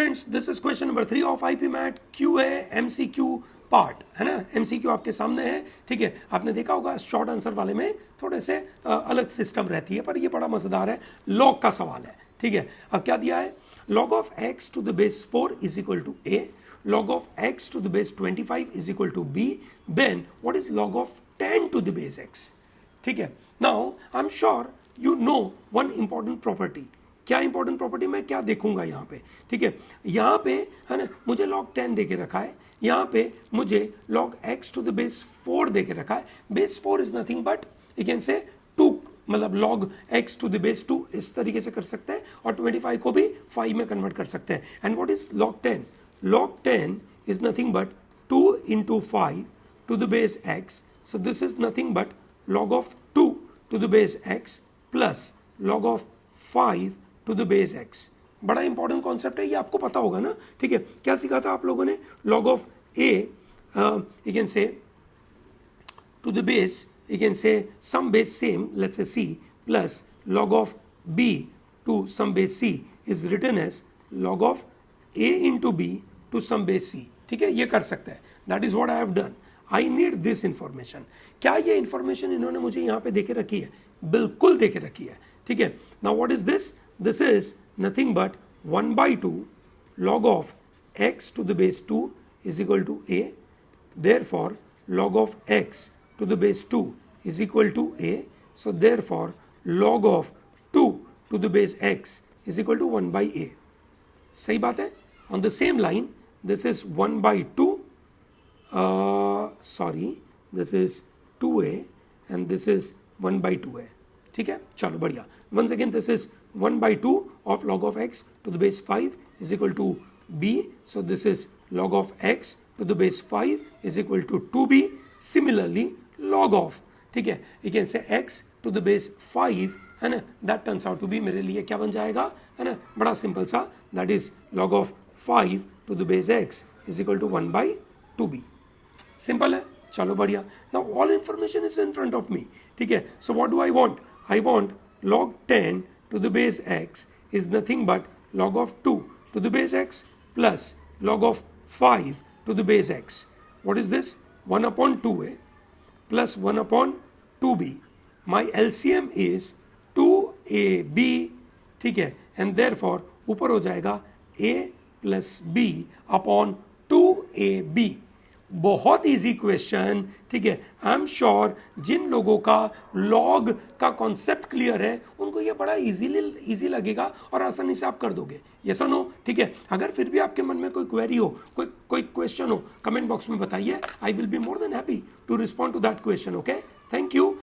Students, this is question number 3 of IPMAT QA MCQ part, है ना। MCQ आपके सामने है, ठीक है। आपने देखा होगा शॉर्ट आंसर वाले में थोड़े से अलग सिस्टम रहती है, पर ये बड़ा मजेदार है। लॉग का सवाल है, ठीक है। अब क्या दिया है, log of x to the base 4 is equal to a, log of x to the base 25 is equal to b, then what is log of 10 to the base x, ठीक है। Now I am sure you know one important property. क्या important property, मैं क्या देखूंगा यहाँ पे, ठीक है। यहाँ पे है ना मुझे log 10 दे के रखा है, यहाँ पे मुझे log x to the base 4 दे के रखा है। base 4 is nothing but you can say 2, मतलब log x to the base 2 इस तरीके से कर सकते हैं, और 25 को भी 5 में कन्वर्ट कर सकते हैं। And what is log 10? log 10 is nothing but 2 into 5 to the base x, so this is nothing but log of 2 to the base x plus log of 5 to the base x। बड़ा important concept है, ये आपको पता होगा ना, ठीक है। क्या सीखा था आप लोगों ने, log of a you can say to the base, you can say some base same, let's say c, plus log of b to some base c is written as log of a into b to some base c, ठीक है। ये कर सकते हैं, that is what I have done। I need this information। क्या ये information इन्होंने मुझे यहाँ पे देके रखी है? बिल्कुल देके रखी है, ठीक है। Now what is this? This is nothing but 1/2 log of x to the base 2 is equal to a, therefore log of x to the base 2 is equal to a, so therefore log of 2 to the base x is equal to 1/a। सही बात है। On the same line, this is 1/2, this is 2a and this is 1/2a, ठीक है। चलो बढ़िया। Once again this is 1/2 of log of x to the base 5 is equal to b, so this is log of x to the base 5 is equal to 2b। Similarly log of, ठीक है, you can say x to the base 5, है ना, that turns out to be मेरे लिए क्या बन जाएगा, है ना, बड़ा सिंपल सा, that is log of 5 to the base x is equal to 1/2b। Simple है, चलो बढ़िया। Now all information is in front of me, ठीक है। So what do I want? I want log 10 to the base x is nothing but log of 2 to the base x plus log of 5 to the base x। What is this? 1/2a plus 1/2b। My LCM is 2ab, ठीक है, and therefore ऊपर हो जाएगा a plus b upon 2ab। बहुत easy question, ठीक है। I am sure जिन लोगों का लॉग का कॉन्सेप्ट क्लियर है उनको ये बड़ा इजी लगेगा और आसानी से आप कर दोगे। यस और नो, ठीक है। अगर फिर भी आपके मन में कोई क्वेरी हो, कोई क्वेश्चन हो, कमेंट बॉक्स में बताइए। I will be more than happy to respond to that question. Okay, thank you.